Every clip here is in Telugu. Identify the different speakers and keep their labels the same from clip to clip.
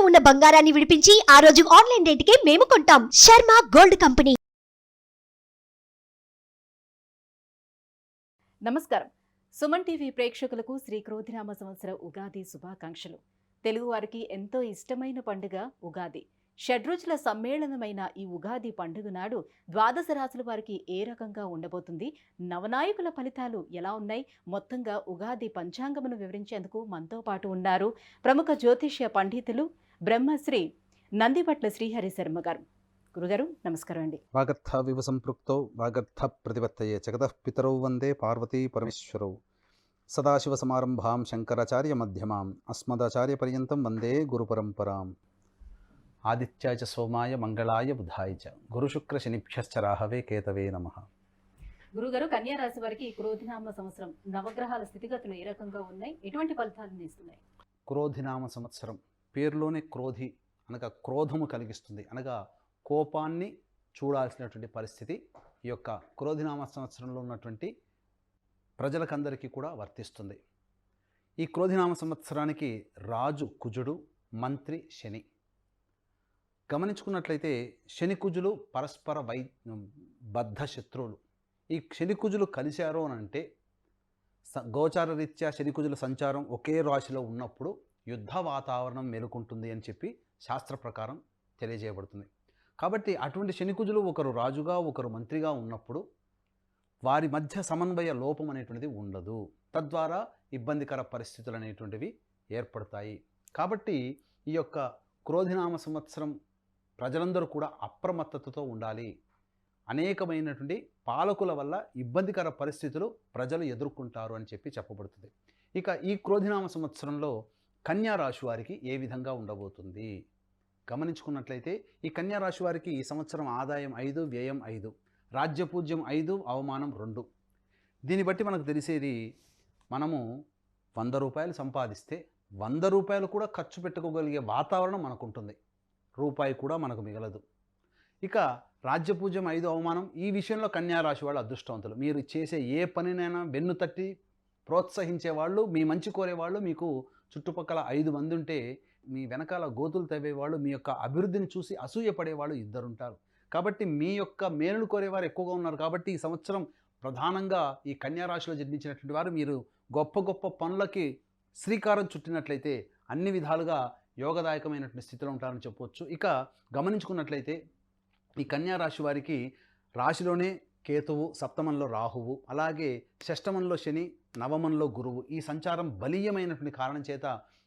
Speaker 1: ఉన్న బంగారాన్ని విడిపించి ఆ రోజు ఆన్లైన్ రేటుకే మేము కొంటాం. Sharma gold company.
Speaker 2: నమస్కారం. సుమన్ టీవీ ప్రేక్షకులకు శ్రీ క్రోధినామ సంవత్సర ఉగాది శుభాకాంక్షలు. తెలుగువారికి ఎంతో ఇష్టమైన పండుగ ఉగాది. షడ్రుచుల సమ్మేళనమైన ఈ ఉగాది పండుగ నాడు ద్వాదశ రాశుల వారికి ఏ రకంగా ఉండబోతుంది, నవనాయకుల ఫలితాలు ఎలా ఉన్నాయి, మొత్తంగా ఉగాది పంచాంగమును వివరించేందుకు మనతో పాటు ఉన్నారు ప్రముఖ జ్యోతిష్య పండితులు బ్రహ్మశ్రీ నందిపట్ల శ్రీహరి శర్మ గారు. గురుగారు నమస్కారం అండి.
Speaker 3: వాగర్థ వివ సంపృక్తౌ వాగర్థ ప్రతిపత్తయే జగతః పితరౌ వందే పార్వతీ పరమేశ్వరౌ సదాశివ సమారంభాం శంకరాచార్య మధ్యమాం అస్మదాచార్య పర్యంతం వందే గురు పరంపరాం. ఆదిత్యాయ చ సోమాయ మంగళాయ బుధాయ చ గురుశుక్ర శనిభ్యశ్చ రాహవే కేతవే నమః.
Speaker 2: గురుగారు, కన్యా రాశి వారికి ఈ క్రోధినామ సంవత్సరం నవగ్రహాల స్థితిగతులు ఏ రకంగా ఉన్నాయి, ఎటువంటి ఫలితాలను ఇస్తున్నాయి?
Speaker 3: క్రోధినామ సంవత్సరం పేరులోనే క్రోధి అనగా క్రోధము కలిగిస్తుంది, అనగా కోపాన్ని చూడాల్సినటువంటి పరిస్థితి ఈ యొక్క క్రోధినామ సంవత్సరంలో ఉన్నటువంటి ప్రజలకందరికీ కూడా వర్తిస్తుంది. ఈ క్రోధినామ సంవత్సరానికి రాజు కుజుడు, మంత్రి శని. గమనించుకున్నట్లయితే శని కుజులు పరస్పర బద్ధ శత్రువులు. ఈ శని కుజులు కలిశారు అని అంటే గోచార రీత్యా శని కుజుల సంచారం ఒకే రాశిలో ఉన్నప్పుడు యుద్ధ వాతావరణం మేలుకుంటుంది అని చెప్పి శాస్త్ర ప్రకారం తెలియజేయబడుతుంది. కాబట్టి అటువంటి శనికుజులు ఒకరు రాజుగా ఒకరు మంత్రిగా ఉన్నప్పుడు వారి మధ్య సమన్వయ లోపం అనేటువంటిది ఉండదు, తద్వారా ఇబ్బందికర పరిస్థితులు అనేటువంటివి ఏర్పడతాయి. కాబట్టి ఈ యొక్క క్రోధినామ సంవత్సరం ప్రజలందరూ కూడా అప్రమత్తతతో ఉండాలి. అనేకమైనటువంటి పాలకుల వల్ల ఇబ్బందికర పరిస్థితులు ప్రజలు ఎదుర్కొంటారు అని చెప్పి చెప్పబడుతుంది. ఇక ఈ క్రోధినామ సంవత్సరంలో కన్యా రాశి వారికి ఏ విధంగా ఉండబోతుంది గమనించుకున్నట్లయితే ఈ కన్యా రాశి వారికి ఈ సంవత్సరం ఆదాయం 5, వ్యయం 5, రాజ్యపూజ్యం 5, అవమానం 2. దీన్ని బట్టి మనకు తెలిసేది, మనము 100 రూపాయలు సంపాదిస్తే 100 రూపాయలు కూడా ఖర్చు పెట్టుకోగలిగే వాతావరణం మనకు ఉంటుంది, రూపాయి కూడా మనకు మిగలదు. ఇక రాజ్యపూజ్యం 5, అవమానం, ఈ విషయంలో కన్యా రాశి వాళ్ళు అదృష్టవంతులు. మీరు చేసే ఏ పనినైనా వెన్ను తట్టి ప్రోత్సహించే వాళ్ళు, మీ మంచి కోరేవాళ్ళు మీకు చుట్టుపక్కల 5 మంది ఉంటే, మీ వెనకాల గోతులు తవ్వేవాళ్ళు, మీ యొక్క అభివృద్ధిని చూసి అసూయపడేవాళ్ళు 2 ఉంటారు. కాబట్టి మీ యొక్క మేలును కోరేవారు ఎక్కువగా ఉన్నారు. కాబట్టి ఈ సంవత్సరం ప్రధానంగా ఈ కన్యా రాశిలో జన్మించినటువంటి వారు మీరు గొప్ప గొప్ప పనులకి శ్రీకారం చుట్టినట్లయితే అన్ని విధాలుగా యోగదాయకమైనటువంటి స్థితిలో ఉంటారని చెప్పవచ్చు. ఇక గమనించుకున్నట్లయితే ఈ కన్యా రాశి వారికి రాశిలోనే కేతువు, సప్తమంలో రాహువు, అలాగే షష్టమంలో శని, నవమంలో గురువు, ఈ సంచారం బలీయమైనటువంటి కారణం చేత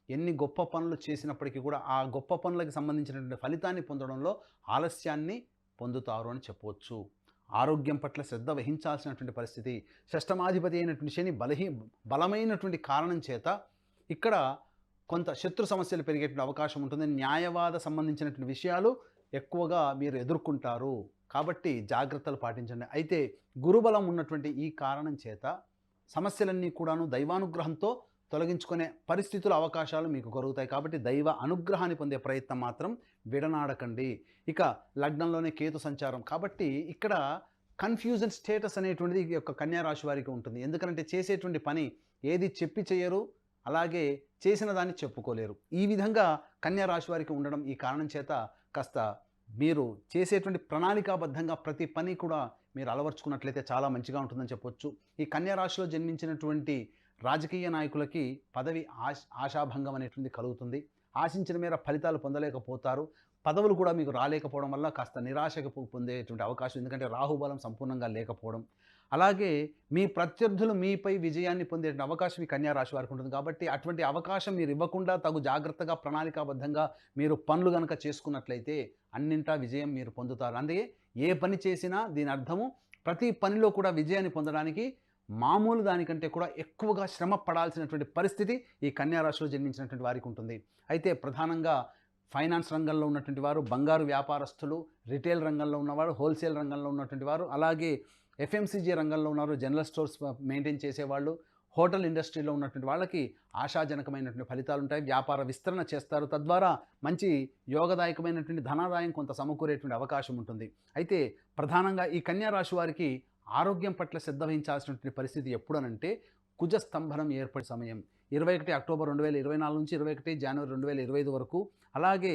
Speaker 3: ఎన్ని గొప్ప పనులు చేసినప్పటికీ కూడా ఆ గొప్ప పనులకు సంబంధించినటువంటి ఫలితాన్ని పొందడంలో ఆలస్యాన్ని పొందుతారు అని చెప్పవచ్చు. ఆరోగ్యం పట్ల శ్రద్ధ వహించాల్సినటువంటి పరిస్థితి. షష్టమాధిపతి అయినటువంటి శని బలమైనటువంటి కారణం చేత ఇక్కడ కొంత శత్రు సమస్యలు పెరిగేటువంటి అవకాశం ఉంటుంది. న్యాయవాద సంబంధించినటువంటి విషయాలు ఎక్కువగా మీరు ఎదుర్కొంటారు, కాబట్టి జాగ్రత్తలు పాటించండి. అయితే గురుబలం ఉన్నటువంటి ఈ కారణం చేత సమస్యలన్నీ కూడాను దైవానుగ్రహంతో తొలగించుకునే పరిస్థితులు, అవకాశాలు మీకు కలుగుతాయి. కాబట్టి దైవ అనుగ్రహాన్ని పొందే ప్రయత్నం మాత్రం విడనాడకండి. ఇక లగ్నంలోనే కేతు సంచారం, కాబట్టి ఇక్కడ కన్ఫ్యూజన్ స్టేటస్ అనేటువంటిది ఈ యొక్క కన్యా రాశి వారికి ఉంటుంది. ఎందుకంటే చేసేటువంటి పని ఏది చెప్పి చేయరు, అలాగే చేసిన దాన్ని చెప్పుకోలేరు. ఈ విధంగా కన్యా రాశి వారికి ఉండడం ఈ కారణం చేత కాస్త మీరు చేసేటువంటి ప్రణాళికాబద్ధంగా ప్రతి పని కూడా మీరు అలవర్చుకున్నట్లయితే చాలా మంచిగా ఉంటుందని చెప్పొచ్చు. ఈ కన్యా రాశిలో జన్మించినటువంటి రాజకీయ నాయకులకి పదవి ఆశాభంగం అనేటువంటి కలుగుతుంది. ఆశించిన మేర ఫలితాలు పొందలేకపోతారు. పదవులు కూడా మీకు రాలేకపోవడం వల్ల కాస్త నిరాశకు పొందేటువంటి అవకాశం, ఎందుకంటే రాహుబలం సంపూర్ణంగా లేకపోవడం. అలాగే మీ ప్రత్యర్థులు మీపై విజయాన్ని పొందేటువంటి అవకాశం ఈ కన్యా రాశి వారికి ఉంటుంది. కాబట్టి అటువంటి అవకాశం మీరు ఇవ్వకుండా తగు జాగ్రత్తగా ప్రణాళికాబద్ధంగా మీరు పనులు కనుక చేసుకున్నట్లయితే అన్నింటా విజయం మీరు పొందుతారు. అందుకే ఏ పని చేసినా దీని అర్థము ప్రతి పనిలో కూడా విజయాన్ని పొందడానికి మామూలు దానికంటే కూడా ఎక్కువగా శ్రమ పడాల్సినటువంటి పరిస్థితి ఈ కన్యా రాశిలో జన్మించినటువంటి వారికి ఉంటుంది. అయితే ప్రధానంగా ఫైనాన్స్ రంగంలో ఉన్నటువంటి వారు, బంగారు వ్యాపారస్తులు, రిటైల్ రంగంలో ఉన్నవారు, హోల్సేల్ రంగంలో ఉన్నటువంటి వారు, అలాగే ఎఫ్ఎంసీజీ రంగంలో ఉన్నారు, జనరల్ స్టోర్స్ మెయింటైన్ చేసేవాళ్ళు, హోటల్ ఇండస్ట్రీలో ఉన్నటువంటి వాళ్ళకి ఆశాజనకమైనటువంటి ఫలితాలు ఉంటాయి. వ్యాపార విస్తరణ చేస్తారు, తద్వారా మంచి యోగదాయకమైనటువంటి ధనాదాయం కొంత సమకూరేటువంటి అవకాశం ఉంటుంది. అయితే ప్రధానంగా ఈ కన్యా రాశి వారికి ఆరోగ్యం పట్ల శ్రద్ధ వహించాల్సినటువంటి పరిస్థితి ఎప్పుడనంటే కుజస్తంభనం ఏర్పడే సమయం. 21 అక్టోబర్ 2024 నుంచి 21 జనవరి 2025 వరకు. అలాగే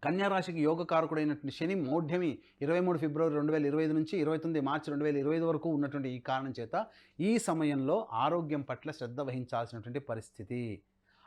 Speaker 3: కన్యా రాశికి యోగకారకుడైనటువంటి శని మౌఢ్యమి 23 ఫిబ్రవరి 2025 నుంచి 29 మార్చి 2025 వరకు ఉన్నటువంటి ఈ కారణం చేత ఈ సమయంలో ఆరోగ్యం పట్ల శ్రద్ధ వహించాల్సినటువంటి పరిస్థితి.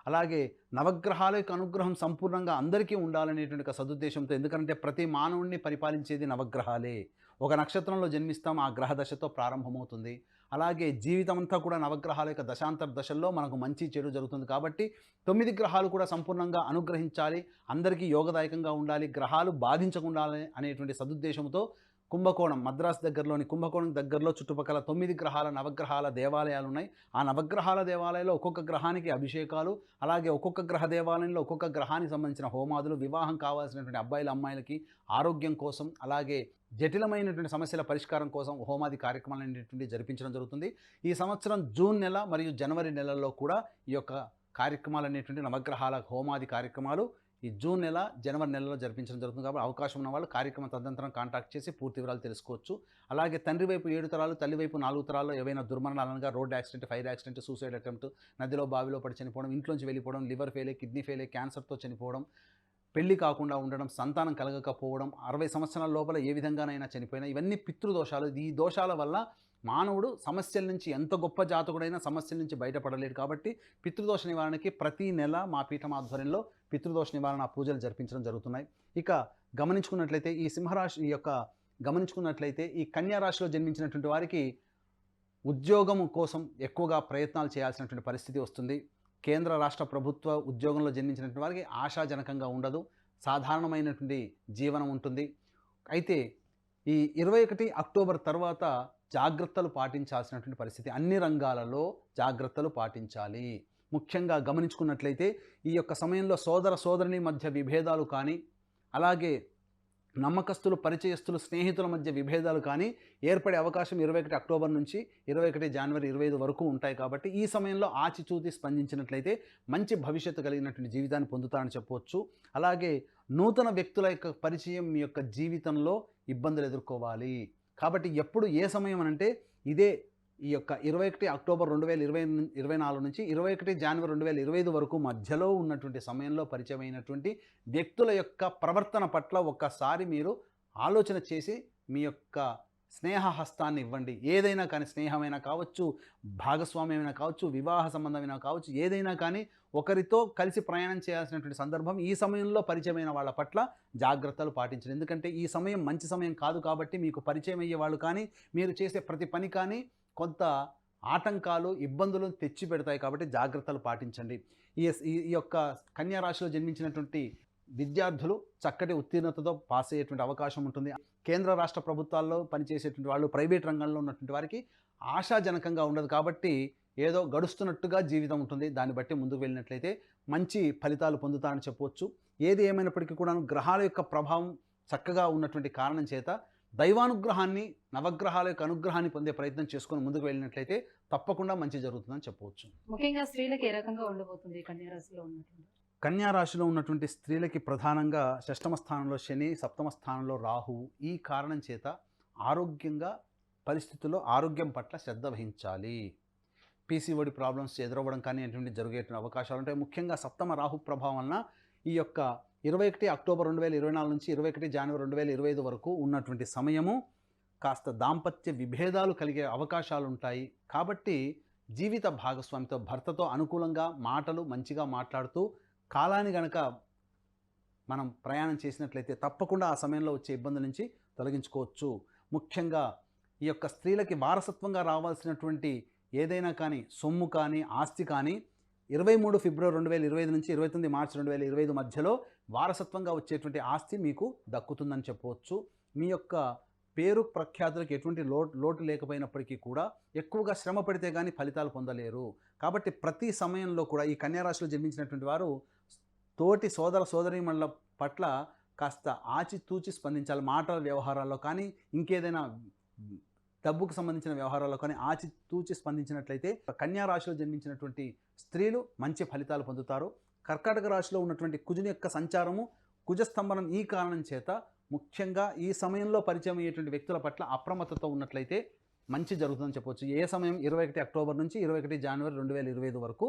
Speaker 3: అలాగే నవగ్రహాల యొక్క అనుగ్రహం సంపూర్ణంగా అందరికీ ఉండాలనేటువంటి ఒక సదుద్దేశంతో, ఎందుకంటే ప్రతి మానవుడిని పరిపాలించేది నవగ్రహాలే. ఒక నక్షత్రంలో జన్మిస్తాం, ఆ గ్రహ దశతో ప్రారంభమవుతుంది. అలాగే జీవితం అంతా కూడా నవగ్రహాల యొక్క దశాంతర దశల్లో మనకు మంచి చెడు జరుగుతుంది. కాబట్టి 9 గ్రహాలు కూడా సంపూర్ణంగా అనుగ్రహించాలి, అందరికీ యోగదాయకంగా ఉండాలి, గ్రహాలు బాధించకుండా అనేటువంటి సదుద్దేశంతో కుంభకోణం, మద్రాసు దగ్గరలోని కుంభకోణం దగ్గరలో చుట్టుపక్కల 9 గ్రహాల నవగ్రహాల దేవాలయాలు ఉన్నాయి. ఆ నవగ్రహాల దేవాలయంలో ఒక్కొక్క గ్రహానికి అభిషేకాలు, అలాగే ఒక్కొక్క గ్రహ దేవాలయంలో ఒక్కొక్క గ్రహానికి సంబంధించిన హోమాదులు, వివాహం కావాల్సినటువంటి అబ్బాయిల అమ్మాయిలకి ఆరోగ్యం కోసం, అలాగే జటిలమైనటువంటి సమస్యల పరిష్కారం కోసం హోమాది కార్యక్రమాలు అనేటువంటి జరిపించడం జరుగుతుంది. ఈ సంవత్సరం జూన్ నెల మరియు జనవరి నెలల్లో కూడా ఈ యొక్క కార్యక్రమాలు అనేటువంటి నవగ్రహాల హోమాది కార్యక్రమాలు ఈ జూన్ నెల జనవరి నెలలో జరిపించడం జరుగుతుంది. కాబట్టి అవకాశం ఉన్న వాళ్ళు కార్యక్రమం తదనంతరం కాంటాక్ట్ చేసి పూర్తి వివరాలు తెలుసుకోవచ్చు. అలాగే తండ్రి వైపు 7 తరాలు, తల్లి వైపు 4 తరాల్లో ఏవైనా దుర్మరణాలు అనగా road accident, fire accident, suicide attempt, నదిలో బావిలో పడి చనిపోవడం, ఇంట్లోంచి వెళ్ళిపోవడం, లివర్ ఫెయిలే, కిడ్నీ ఫెయిలే, క్యాన్సర్తో చనిపోవడం, పెళ్లి కాకుండా ఉండడం, సంతానం కలగకపోవడం, 60 సంవత్సరాల లోపల ఏ విధంగానైనా చనిపోయినా, ఇవన్నీ పితృదోషాలు. ఈ దోషాల వల్ల మానవుడు సమస్యల నుంచి, ఎంత గొప్ప జాతకుడైనా సమస్యల నుంచి బయటపడలేడు. కాబట్టి పితృదోష నివారణకి ప్రతి నెల మా పీఠం ఆధ్వర్యంలో పితృదోష నివారణ పూజలు జరిపించడం జరుగుతున్నాయి. ఇక గమనించుకున్నట్లయితే ఈ కన్యా రాశిలో జన్మించినటువంటి వారికి ఉద్యోగం కోసం ఎక్కువగా ప్రయత్నాలు చేయాల్సినటువంటి పరిస్థితి వస్తుంది. కేంద్ర రాష్ట్ర ప్రభుత్వ ఉద్యోగంలో జన్మించినటువంటి వారికి ఆశాజనకంగా ఉండదు, సాధారణమైనటువంటి జీవనం ఉంటుంది. అయితే ఈ 21 అక్టోబర్ తర్వాత జాగ్రత్తలు పాటించాల్సినటువంటి పరిస్థితి, అన్ని రంగాలలో జాగ్రత్తలు పాటించాలి. ముఖ్యంగా గమనించుకున్నట్లయితే ఈ యొక్క సమయంలో సోదర సోదరుని మధ్య విభేదాలు కానీ, అలాగే నమ్మకస్తులు, పరిచయస్తులు, స్నేహితుల మధ్య విభేదాలు కానీ ఏర్పడే అవకాశం 21 అక్టోబర్ నుంచి 21 జనవరి 25 వరకు ఉంటాయి. కాబట్టి ఈ సమయంలో ఆచితూచి స్పందించినట్లయితే మంచి భవిష్యత్తు కలిగినటువంటి జీవితాన్ని పొందుతారని చెప్పవచ్చు. అలాగే నూతన వ్యక్తుల యొక్క పరిచయం మీ యొక్క జీవితంలో ఇబ్బందులు ఎదుర్కోవాలి. కాబట్టి ఎప్పుడు ఏ సమయం అనంటే ఇదే ఈ యొక్క 21 అక్టోబర్ 2024 నుంచి 21 జనవరి 2025 వరకు మధ్యలో ఉన్నటువంటి సమయంలో పరిచయమైనటువంటి వ్యక్తుల యొక్క ప్రవర్తన పట్ల ఒక్కసారి మీరు ఆలోచన చేసి మీ యొక్క స్నేహ హస్తాన్ని ఇవ్వండి. ఏదైనా కానీ, స్నేహమైనా కావచ్చు, భాగస్వామ్యమైనా కావచ్చు, వివాహ సంబంధమైనా కావచ్చు, ఏదైనా కానీ ఒకరితో కలిసి ప్రయాణం చేయాల్సినటువంటి సందర్భం ఈ సమయంలో పరిచయమైన వాళ్ళ పట్ల జాగ్రత్తలు పాటించండి. ఎందుకంటే ఈ సమయం మంచి సమయం కాదు. కాబట్టి మీకు పరిచయం అయ్యే వాళ్ళు కానీ, మీరు చేసే ప్రతి పని కానీ కొంత ఆటంకాలు, ఇబ్బందులు తెచ్చి పెడతాయి. కాబట్టి జాగ్రత్తలు పాటించండి. ఈ యొక్క కన్యా రాశిలో జన్మించినటువంటి విద్యార్థులు చక్కటి ఉత్తీర్ణతతో పాస్ అయ్యేటువంటి అవకాశం ఉంటుంది. కేంద్ర రాష్ట్ర ప్రభుత్వాల్లో పనిచేసేటువంటి వాళ్ళు, ప్రైవేట్ రంగంలో ఉన్నటువంటి వారికి ఆశాజనకంగా ఉండదు. కాబట్టి ఏదో గడుస్తున్నట్టుగా జీవితం ఉంటుంది. దాన్ని బట్టి ముందుకు వెళ్ళినట్లయితే మంచి ఫలితాలు పొందుతారని చెప్పవచ్చు. ఏది ఏమైనప్పటికీ కూడా గ్రహాల యొక్క ప్రభావం చక్కగా ఉన్నటువంటి కారణం చేత దైవానుగ్రహాన్ని, నవగ్రహాల యొక్క అనుగ్రహాన్ని పొందే ప్రయత్నం చేసుకొని ముందుకు వెళ్ళినట్లయితే తప్పకుండా మంచి జరుగుతుందని చెప్పవచ్చు.
Speaker 2: ముఖ్యంగా స్త్రీలకు ఏ రకంగా ఉండబోతుంది కన్యా రాశిలో ఉన్నటువంటి?
Speaker 3: కన్యా రాశిలో ఉన్నటువంటి స్త్రీలకి ప్రధానంగా 6వ స్థానంలో శని, 7వ స్థానంలో రాహువు. ఈ కారణం చేత పరిస్థితుల్లో ఆరోగ్యం పట్ల శ్రద్ధ వహించాలి. పీసీఓడి ప్రాబ్లమ్స్ ఎదురవ్వడం కానీ అటువంటి జరిగే అవకాశాలు ఉంటాయి. ముఖ్యంగా 7వ రాహు ప్రభావం వలన ఈ యొక్క 21 అక్టోబర్ 2024 నుంచి 21 జనవరి 2025 వరకు ఉన్నటువంటి సమయము కాస్త దాంపత్య విభేదాలు కలిగే అవకాశాలు ఉంటాయి. కాబట్టి జీవిత భాగస్వామితో, భర్తతో అనుకూలంగా మాటలు మంచిగా మాట్లాడుతూ కాలాన్ని గనక మనం ప్రయాణం చేసినట్లయితే తప్పకుండా ఆ సమయంలో వచ్చే ఇబ్బందుల నుంచి తొలగించుకోవచ్చు. ముఖ్యంగా ఈ యొక్క స్త్రీలకి వారసత్వంగా రావాల్సినటువంటి ఏదైనా కానీ, సొమ్ము కానీ, ఆస్తి కానీ 23 ఫిబ్రవరి 2025 నుంచి 29 మార్చి 2025 మధ్యలో వారసత్వంగా వచ్చేటువంటి ఆస్తి మీకు దక్కుతుందని చెప్పవచ్చు. మీ యొక్క పేరు ప్రఖ్యాతులకు ఎటువంటి లోటు లేకపోయినప్పటికీ కూడా ఎక్కువగా శ్రమ పడితే కానీ ఫలితాలు పొందలేరు. కాబట్టి ప్రతి సమయంలో కూడా ఈ కన్యా రాశిలో జన్మించినటువంటి వారు తోటి సోదర సోదరీమణుల పట్ల కాస్త ఆచితూచి స్పందించాలి. మాటల వ్యవహారాల్లో కానీ, ఇంకేదైనా డబ్బుకు సంబంధించిన వ్యవహారాల్లో కానీ ఆచితూచి స్పందించినట్లయితే కన్యా రాశిలో జన్మించినటువంటి స్త్రీలు మంచి ఫలితాలు పొందుతారు. కర్కాటక రాశిలో ఉన్నటువంటి కుజుని యొక్క సంచారము, కుజస్తంభనం ఈ కారణం చేత ముఖ్యంగా ఈ సమయంలో పరిచయం అయ్యేటువంటి వ్యక్తుల పట్ల అప్రమత్తతో ఉన్నట్లయితే మంచి జరుగుతుందని చెప్పవచ్చు. ఏ సమయం 21 అక్టోబర్ నుంచి 21 జనవరి 2025 వరకు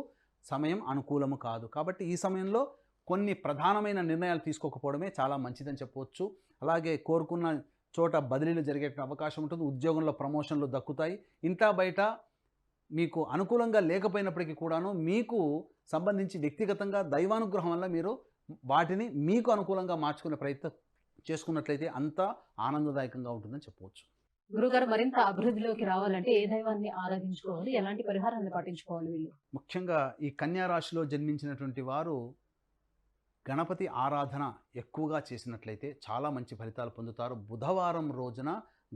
Speaker 3: సమయం అనుకూలము కాదు. కాబట్టి ఈ సమయంలో కొన్ని ప్రధానమైన నిర్ణయాలు తీసుకోకపోవడమే చాలా మంచిదని చెప్పవచ్చు. అలాగే కోరుకున్న చోట బదిలీలు జరిగే అవకాశం ఉంటుంది. ఉద్యోగంలో ప్రమోషన్లు దక్కుతాయి. ఇంటా బయట మీకు అనుకూలంగా లేకపోయినప్పటికీ కూడాను మీకు సంబంధించి వ్యక్తిగతంగా దైవానుగ్రహం వల్ల మీరు వాటిని మీకు అనుకూలంగా మార్చుకునే ప్రయత్నం చేసుకున్నట్లయితే అంతా ఆనందదాయకంగా ఉంటుందని చెప్పవచ్చు.
Speaker 2: గురుగారు, మరింత అభివృద్ధిలోకి రావాలంటే ఏ దైవాన్ని ఆరాధించుకోవాలి, ఎలాంటి పరిహారాన్ని పాటించుకోవాలి వీళ్ళు?
Speaker 3: ముఖ్యంగా ఈ కన్యా రాశిలో జన్మించినటువంటి వారు గణపతి ఆరాధన ఎక్కువగా చేసినట్లయితే చాలా మంచి ఫలితాలు పొందుతారు. బుధవారం రోజున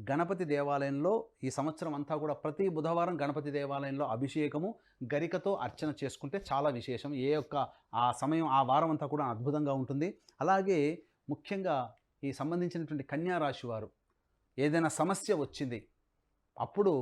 Speaker 3: గణపతి దేవాలయంలో ఈ సంవత్సరం అంతా కూడా ప్రతి బుధవారం గణపతి దేవాలయంలో అభిషేకము గరికతో అర్చన చేసుకుంటే చాలా విశేషం. ఆ సమయం ఆ వారం అంతా కూడా అద్భుతంగా ఉంటుంది. అలాగే ముఖ్యంగా ఈ సంబంధించినటువంటి కన్యా రాశి వారు ఏదైనా సమస్య వచ్చింది అప్పుడు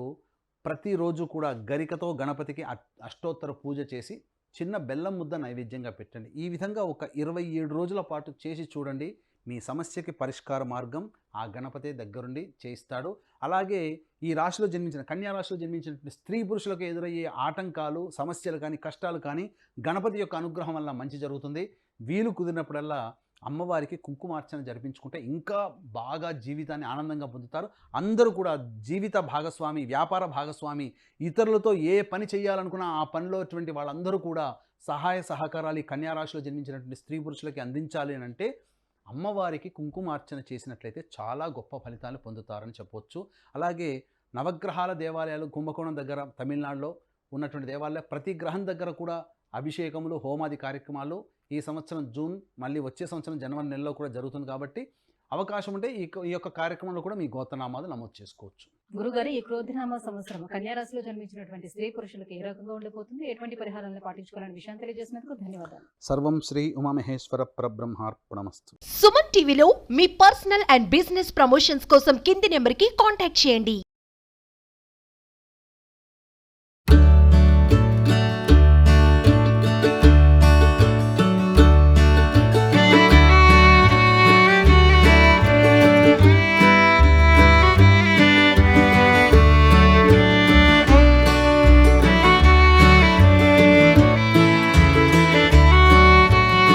Speaker 3: ప్రతిరోజు కూడా గరికతో గణపతికి అష్టోత్తర పూజ చేసి చిన్న బెల్లం ముద్ద నైవేద్యంగా పెట్టండి. ఈ విధంగా ఒక 27 రోజుల పాటు చేసి చూడండి. మీ సమస్యకి పరిష్కార మార్గం ఆ గణపతి దగ్గరుండి చేయిస్తాడు. అలాగే ఈ రాశిలో జన్మించిన కన్యా రాశిలో జన్మించినటువంటి స్త్రీ పురుషులకు ఎదురయ్యే ఆటంకాలు, సమస్యలు కానీ, కష్టాలు కానీ గణపతి యొక్క అనుగ్రహం వల్ల మంచి జరుగుతుంది. వీలు కుదిరినప్పుడల్లా అమ్మవారికి కుంకుమార్చన జరిపించుకుంటే ఇంకా బాగా జీవితాన్ని ఆనందంగా పొందుతారు. అందరూ కూడా జీవిత భాగస్వామి, వ్యాపార భాగస్వామి, ఇతరులతో ఏ పని చేయాలనుకున్నా ఆ పనిలో వాళ్ళందరూ కూడా సహాయ సహకారాలు ఈ కన్యా రాశిలో జన్మించినటువంటి స్త్రీ పురుషులకి అందించాలి అని అంటే అమ్మవారికి కుంకుమార్చన చేసినట్లయితే చాలా గొప్ప ఫలితాలు పొందుతారని చెప్పవచ్చు. అలాగే నవగ్రహాల దేవాలయాలు కుంభకోణం దగ్గర తమిళనాడులో ఉన్నటువంటి దేవాలయాలు ప్రతి గ్రహం దగ్గర కూడా అభిషేకములు, హోమాది కార్యక్రమాలు ఈ సంవత్సరం జూన్, మళ్ళీ వచ్చే సంవత్సరం జనవరి నెలలో కూడా జరుగుతుంది. కాబట్టి అవకాశం ఉంటే ఈ యొక్క కార్యక్రమంలో కూడా మీ గోత్రనామాలు నమోదు చేసుకోవచ్చు.
Speaker 2: గురుగారు, ఈ క్రోధినామ సంవత్సరం కన్యా రాశిలో జన్మించినటువంటి స్త్రీ పురుషులకు ఏ రకంగా ఉండిపోతుంది, ఎటువంటి పరిహారాలను పాటించుకోవాలనే విషయాన్ని తెలియజేసినందుకు ధన్యవాదాలు.
Speaker 3: సర్వం శ్రీ ఉమామహేశ్వర పరబ్రహ్మార్పణమస్తు.
Speaker 1: సుమన్ టీవీలో మీ పర్సనల్ అండ్ బిజినెస్ ప్రమోషన్స్ కోసం కింది నెంబర్కి కాంటాక్ట్ చేయండి.